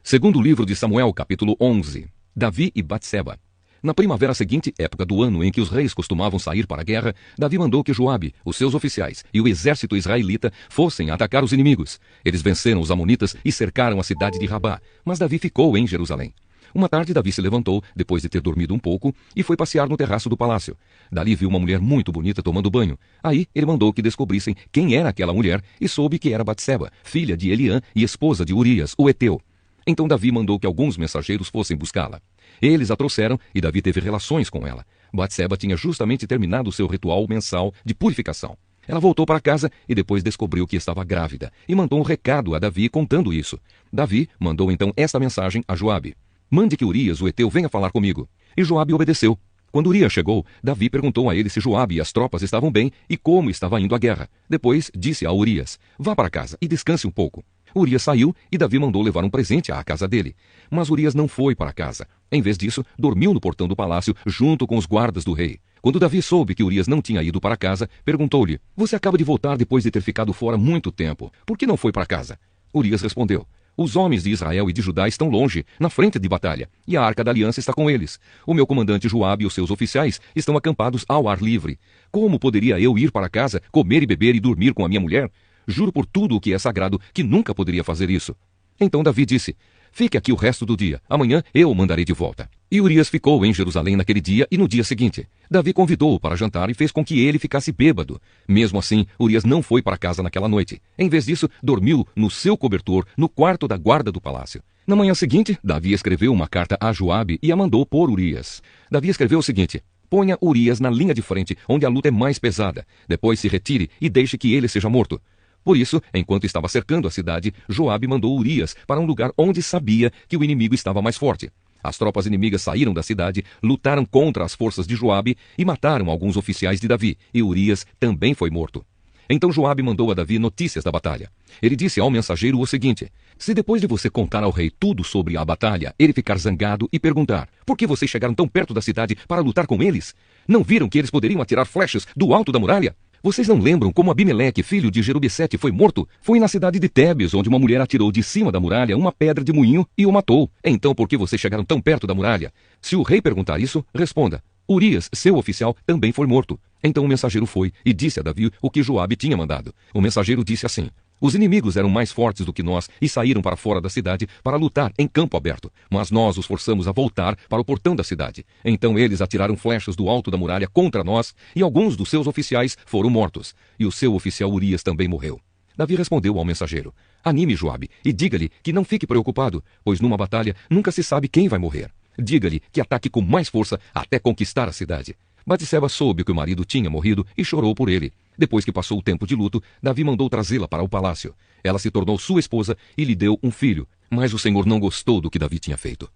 Segundo livro de Samuel, capítulo 11. Davi e Batseba. Na primavera seguinte, época do ano em que os reis costumavam sair para a guerra, Davi mandou que Joabe, os seus oficiais e o exército israelita fossem atacar os inimigos. Eles venceram os amonitas e cercaram a cidade de Rabá, mas Davi ficou em Jerusalém. Uma tarde, Davi se levantou, depois de ter dormido um pouco, e foi passear no terraço do palácio. Dali viu uma mulher muito bonita tomando banho. Aí ele mandou que descobrissem quem era aquela mulher e soube que era Batseba, filha de Eliã e esposa de Urias, o heteu. Então Davi mandou que alguns mensageiros fossem buscá-la. Eles a trouxeram e Davi teve relações com ela. Batseba tinha justamente terminado seu ritual mensal de purificação. Ela voltou para casa e depois descobriu que estava grávida e mandou um recado a Davi contando isso. Davi mandou então esta mensagem a Joabe: "Mande que Urias, o heteu, venha falar comigo." E Joabe obedeceu. Quando Urias chegou, Davi perguntou a ele se Joabe e as tropas estavam bem e como estava indo a guerra. Depois disse a Urias: "Vá para casa e descanse um pouco." Urias saiu e Davi mandou levar um presente à casa dele. Mas Urias não foi para casa. Em vez disso, dormiu no portão do palácio junto com os guardas do rei. Quando Davi soube que Urias não tinha ido para casa, perguntou-lhe: "Você acaba de voltar depois de ter ficado fora muito tempo. Por que não foi para casa?" Urias respondeu: "Os homens de Israel e de Judá estão longe, na frente de batalha, e a arca da aliança está com eles. O meu comandante Joabe e os seus oficiais estão acampados ao ar livre. Como poderia eu ir para casa, comer e beber e dormir com a minha mulher? Juro por tudo o que é sagrado que nunca poderia fazer isso." Então Davi disse: "Fique aqui o resto do dia. Amanhã eu o mandarei de volta." E Urias ficou em Jerusalém naquele dia e no dia seguinte. Davi convidou-o para jantar e fez com que ele ficasse bêbado. Mesmo assim, Urias não foi para casa naquela noite. Em vez disso, dormiu no seu cobertor, no quarto da guarda do palácio. Na manhã seguinte, Davi escreveu uma carta a Joabe e a mandou por Urias. Davi escreveu o seguinte: "Ponha Urias na linha de frente, onde a luta é mais pesada. Depois se retire e deixe que ele seja morto." Por isso, enquanto estava cercando a cidade, Joabe mandou Urias para um lugar onde sabia que o inimigo estava mais forte. As tropas inimigas saíram da cidade, lutaram contra as forças de Joabe e mataram alguns oficiais de Davi, e Urias também foi morto. Então Joabe mandou a Davi notícias da batalha. Ele disse ao mensageiro o seguinte: "Se depois de você contar ao rei tudo sobre a batalha, ele ficar zangado e perguntar: 'Por que vocês chegaram tão perto da cidade para lutar com eles? Não viram que eles poderiam atirar flechas do alto da muralha? Vocês não lembram como Abimeleque, filho de Jerubessete, foi morto? Foi na cidade de Tebes, onde uma mulher atirou de cima da muralha uma pedra de moinho e o matou. Então por que vocês chegaram tão perto da muralha?' Se o rei perguntar isso, responda: 'Urias, seu oficial, também foi morto.'" Então o mensageiro foi e disse a Davi o que Joabe tinha mandado. O mensageiro disse assim: "Os inimigos eram mais fortes do que nós e saíram para fora da cidade para lutar em campo aberto. Mas nós os forçamos a voltar para o portão da cidade. Então eles atiraram flechas do alto da muralha contra nós e alguns dos seus oficiais foram mortos. E o seu oficial Urias também morreu." Davi respondeu ao mensageiro: "Anime Joabe e diga-lhe que não fique preocupado, pois numa batalha nunca se sabe quem vai morrer. Diga-lhe que ataque com mais força até conquistar a cidade." Batseba soube que o marido tinha morrido e chorou por ele. Depois que passou o tempo de luto, Davi mandou trazê-la para o palácio. Ela se tornou sua esposa e lhe deu um filho, mas o Senhor não gostou do que Davi tinha feito.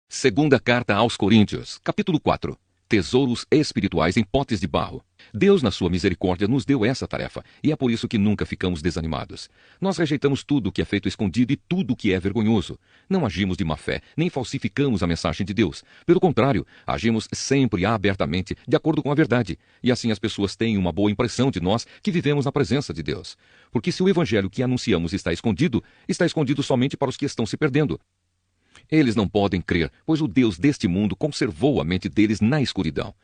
Segunda carta aos Coríntios, capítulo 4. Tesouros espirituais em potes de barro. Deus, na sua misericórdia, nos deu essa tarefa, e é por isso que nunca ficamos desanimados. Nós rejeitamos tudo o que é feito escondido e tudo o que é vergonhoso. Não agimos de má fé, nem falsificamos a mensagem de Deus. Pelo contrário, agimos sempre abertamente, de acordo com a verdade, e assim as pessoas têm uma boa impressão de nós que vivemos na presença de Deus. Porque se o evangelho que anunciamos está escondido somente para os que estão se perdendo. Eles não podem crer, pois o Deus deste mundo conservou a mente deles na escuridão.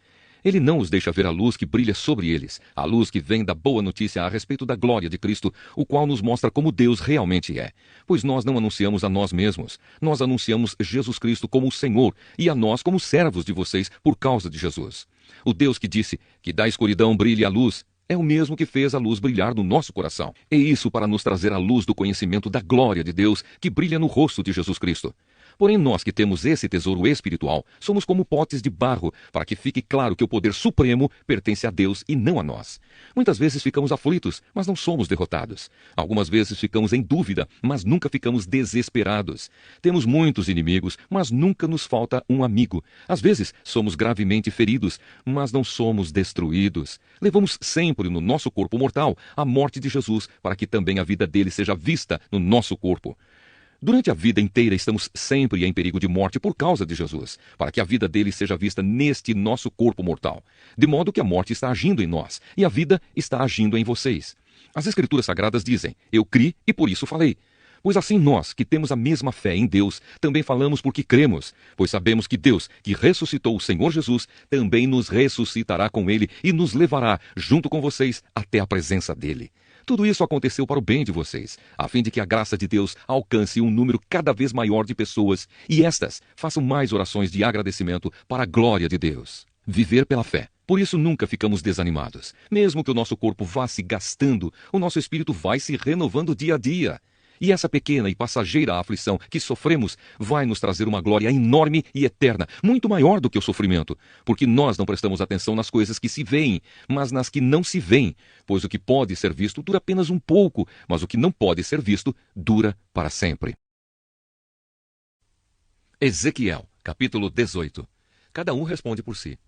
Ele não os deixa ver a luz que brilha sobre eles, a luz que vem da boa notícia a respeito da glória de Cristo, o qual nos mostra como Deus realmente é. Pois nós não anunciamos a nós mesmos, nós anunciamos Jesus Cristo como o Senhor e a nós como servos de vocês por causa de Jesus. O Deus que disse que da escuridão brilhe a luz é o mesmo que fez a luz brilhar no nosso coração. E isso para nos trazer a luz do conhecimento da glória de Deus que brilha no rosto de Jesus Cristo. Porém, nós que temos esse tesouro espiritual, somos como potes de barro, para que fique claro que o poder supremo pertence a Deus e não a nós. Muitas vezes ficamos aflitos, mas não somos derrotados. Algumas vezes ficamos em dúvida, mas nunca ficamos desesperados. Temos muitos inimigos, mas nunca nos falta um amigo. Às vezes, somos gravemente feridos, mas não somos destruídos. Levamos sempre no nosso corpo mortal a morte de Jesus, para que também a vida dele seja vista no nosso corpo. Durante a vida inteira estamos sempre em perigo de morte por causa de Jesus, para que a vida dele seja vista neste nosso corpo mortal. De modo que a morte está agindo em nós e a vida está agindo em vocês. As Escrituras Sagradas dizem: "Eu criei e por isso falei." Pois assim nós, que temos a mesma fé em Deus, também falamos porque cremos, pois sabemos que Deus, que ressuscitou o Senhor Jesus, também nos ressuscitará com ele e nos levará, junto com vocês, até a presença dele. Tudo isso aconteceu para o bem de vocês, a fim de que a graça de Deus alcance um número cada vez maior de pessoas e estas façam mais orações de agradecimento para a glória de Deus. Viver pela fé. Por isso nunca ficamos desanimados. Mesmo que o nosso corpo vá se gastando, o nosso espírito vai se renovando dia a dia. E essa pequena e passageira aflição que sofremos vai nos trazer uma glória enorme e eterna, muito maior do que o sofrimento, porque nós não prestamos atenção nas coisas que se veem, mas nas que não se veem, pois o que pode ser visto dura apenas um pouco, mas o que não pode ser visto dura para sempre. Ezequiel, capítulo 18. Cada um responde por si.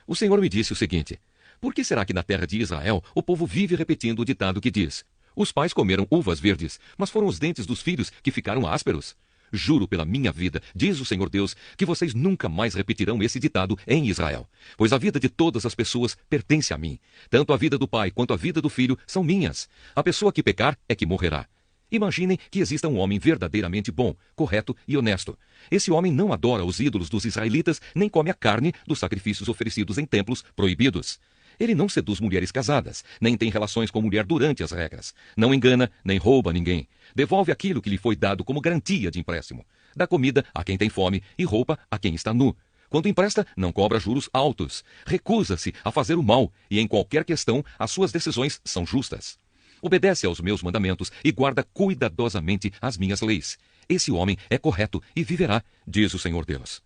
O Senhor me disse o seguinte: por que será que na terra de Israel o povo vive repetindo o ditado que diz: os pais comeram uvas verdes, mas foram os dentes dos filhos que ficaram ásperos? Juro pela minha vida, diz o Senhor Deus, que vocês nunca mais repetirão esse ditado em Israel. Pois a vida de todas as pessoas pertence a mim. Tanto a vida do pai quanto a vida do filho são minhas. A pessoa que pecar é que morrerá. Imaginem que exista um homem verdadeiramente bom, correto e honesto. Esse homem não adora os ídolos dos israelitas, nem come a carne dos sacrifícios oferecidos em templos proibidos. Ele não seduz mulheres casadas, nem tem relações com mulher durante as regras. Não engana, nem rouba ninguém. Devolve aquilo que lhe foi dado como garantia de empréstimo. Dá comida a quem tem fome e roupa a quem está nu. Quando empresta, não cobra juros altos. Recusa-se a fazer o mal e, em qualquer questão, as suas decisões são justas. Obedece aos meus mandamentos e guarda cuidadosamente as minhas leis. Esse homem é correto e viverá, diz o Senhor Deus.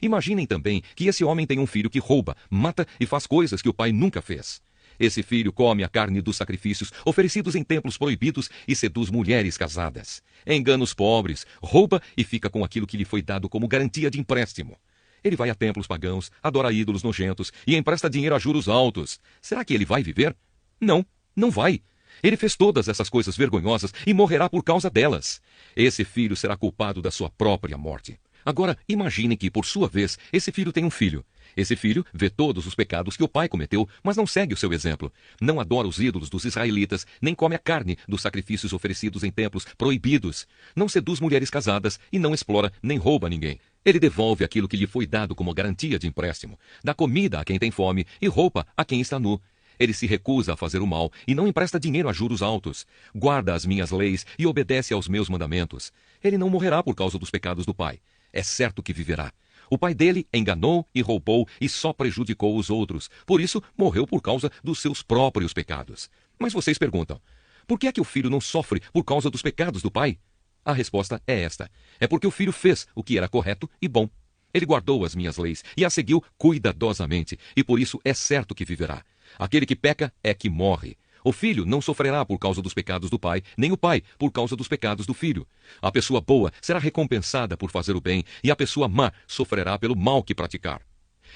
Imaginem também que esse homem tem um filho que rouba, mata e faz coisas que o pai nunca fez. Esse filho come a carne dos sacrifícios oferecidos em templos proibidos e seduz mulheres casadas. Engana os pobres, rouba e fica com aquilo que lhe foi dado como garantia de empréstimo. Ele vai a templos pagãos, adora ídolos nojentos e empresta dinheiro a juros altos. Será que ele vai viver? Não, não vai. Ele fez todas essas coisas vergonhosas e morrerá por causa delas. Esse filho será culpado da sua própria morte. Agora, imaginem que, por sua vez, esse filho tem um filho. Esse filho vê todos os pecados que o pai cometeu, mas não segue o seu exemplo. Não adora os ídolos dos israelitas, nem come a carne dos sacrifícios oferecidos em templos proibidos. Não seduz mulheres casadas e não explora nem rouba ninguém. Ele devolve aquilo que lhe foi dado como garantia de empréstimo. Dá comida a quem tem fome e roupa a quem está nu. Ele se recusa a fazer o mal e não empresta dinheiro a juros altos. Guarda as minhas leis e obedece aos meus mandamentos. Ele não morrerá por causa dos pecados do pai. É certo que viverá. O pai dele enganou e roubou e só prejudicou os outros. Por isso, morreu por causa dos seus próprios pecados. Mas vocês perguntam, por que é que o filho não sofre por causa dos pecados do pai? A resposta é esta. É porque o filho fez o que era correto e bom. Ele guardou as minhas leis e as seguiu cuidadosamente, e por isso é certo que viverá. Aquele que peca é que morre. O filho não sofrerá por causa dos pecados do pai, nem o pai por causa dos pecados do filho. A pessoa boa será recompensada por fazer o bem, e a pessoa má sofrerá pelo mal que praticar.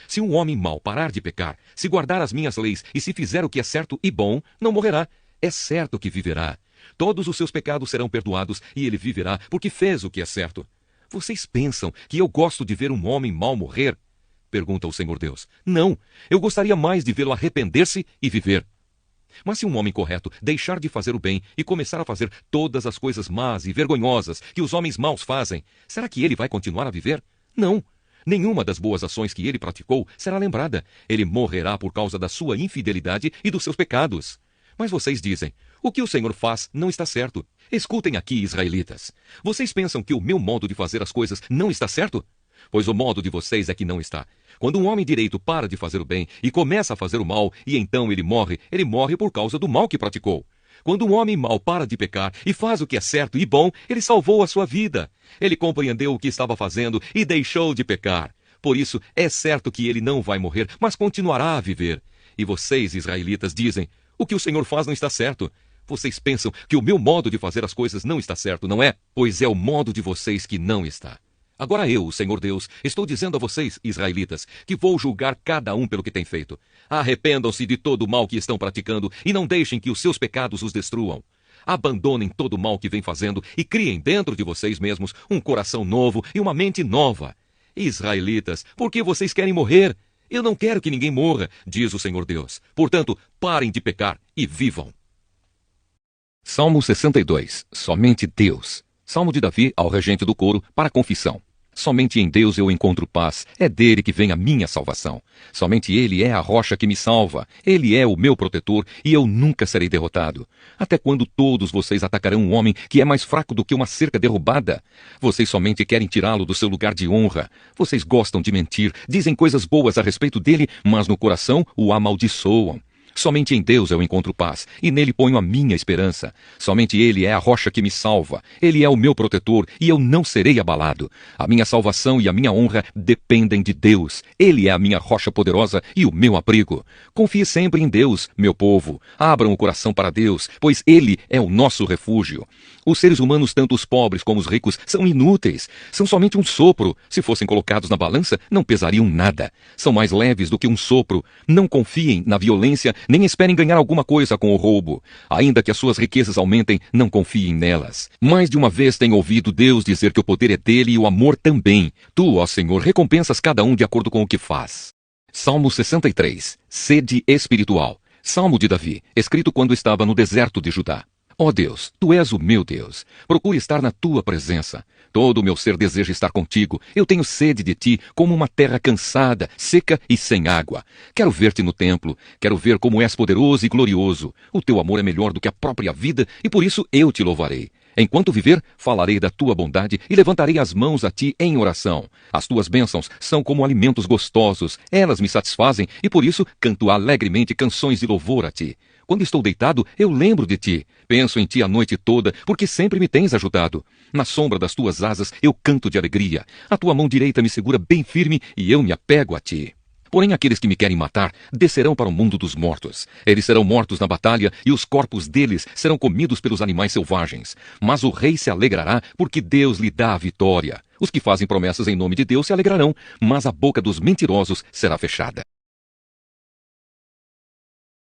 Se um homem mau parar de pecar, se guardar as minhas leis e se fizer o que é certo e bom, não morrerá. É certo que viverá. Todos os seus pecados serão perdoados e ele viverá porque fez o que é certo. Vocês pensam que eu gosto de ver um homem mau morrer? Pergunta o Senhor Deus. Não, eu gostaria mais de vê-lo arrepender-se e viver. Mas se um homem correto deixar de fazer o bem e começar a fazer todas as coisas más e vergonhosas que os homens maus fazem, será que ele vai continuar a viver? Não. Nenhuma das boas ações que ele praticou será lembrada. Ele morrerá por causa da sua infidelidade e dos seus pecados. Mas vocês dizem, o que o Senhor faz não está certo. Escutem aqui, israelitas. Vocês pensam que o meu modo de fazer as coisas não está certo? Pois o modo de vocês é que não está. Quando um homem direito para de fazer o bem e começa a fazer o mal, e então ele morre por causa do mal que praticou. Quando um homem mau para de pecar e faz o que é certo e bom, ele salvou a sua vida. Ele compreendeu o que estava fazendo e deixou de pecar. Por isso, é certo que ele não vai morrer, mas continuará a viver. E vocês, israelitas, dizem, o que o Senhor faz não está certo. Vocês pensam que o meu modo de fazer as coisas não está certo, não é? Pois é o modo de vocês que não está. Agora eu, o Senhor Deus, estou dizendo a vocês, israelitas, que vou julgar cada um pelo que tem feito. Arrependam-se de todo o mal que estão praticando e não deixem que os seus pecados os destruam. Abandonem todo o mal que vem fazendo e criem dentro de vocês mesmos um coração novo e uma mente nova. Israelitas, por que vocês querem morrer? Eu não quero que ninguém morra, diz o Senhor Deus. Portanto, parem de pecar e vivam. Salmo 62. Somente Deus. Salmo de Davi ao regente do coro para a confissão. Somente em Deus eu encontro paz, é dele que vem a minha salvação. Somente ele é a rocha que me salva, ele é o meu protetor e eu nunca serei derrotado. Até quando todos vocês atacarão um homem que é mais fraco do que uma cerca derrubada? Vocês somente querem tirá-lo do seu lugar de honra. Vocês gostam de mentir, dizem coisas boas a respeito dele, mas no coração o amaldiçoam. Somente em Deus eu encontro paz, e nele ponho a minha esperança. Somente ele é a rocha que me salva. Ele é o meu protetor, e eu não serei abalado. A minha salvação e a minha honra dependem de Deus. Ele é a minha rocha poderosa e o meu abrigo. Confie sempre em Deus, meu povo. Abram o coração para Deus, pois ele é o nosso refúgio. Os seres humanos, tanto os pobres como os ricos, são inúteis. São somente um sopro. Se fossem colocados na balança, não pesariam nada. São mais leves do que um sopro. Não confiem na violência, nem esperem ganhar alguma coisa com o roubo. Ainda que as suas riquezas aumentem, não confiem nelas. Mais de uma vez tenho ouvido Deus dizer que o poder é dele e o amor também. Tu, ó Senhor, recompensas cada um de acordo com o que faz. Salmo 63. Sede espiritual. Salmo de Davi, escrito quando estava no deserto de Judá. Ó Deus, Tu és o meu Deus. Procuro estar na Tua presença. Todo o meu ser deseja estar contigo. Eu tenho sede de Ti, como uma terra cansada, seca e sem água. Quero ver-te no templo. Quero ver como és poderoso e glorioso. O Teu amor é melhor do que a própria vida, e por isso eu Te louvarei. Enquanto viver, falarei da Tua bondade e levantarei as mãos a Ti em oração. As Tuas bênçãos são como alimentos gostosos. Elas me satisfazem e por isso canto alegremente canções de louvor a Ti. Quando estou deitado, eu lembro de Ti. Penso em Ti a noite toda, porque sempre me tens ajudado. Na sombra das Tuas asas eu canto de alegria. A Tua mão direita me segura bem firme e eu me apego a Ti. Porém, aqueles que me querem matar descerão para o mundo dos mortos. Eles serão mortos na batalha e os corpos deles serão comidos pelos animais selvagens. Mas o rei se alegrará porque Deus lhe dá a vitória. Os que fazem promessas em nome de Deus se alegrarão, mas a boca dos mentirosos será fechada.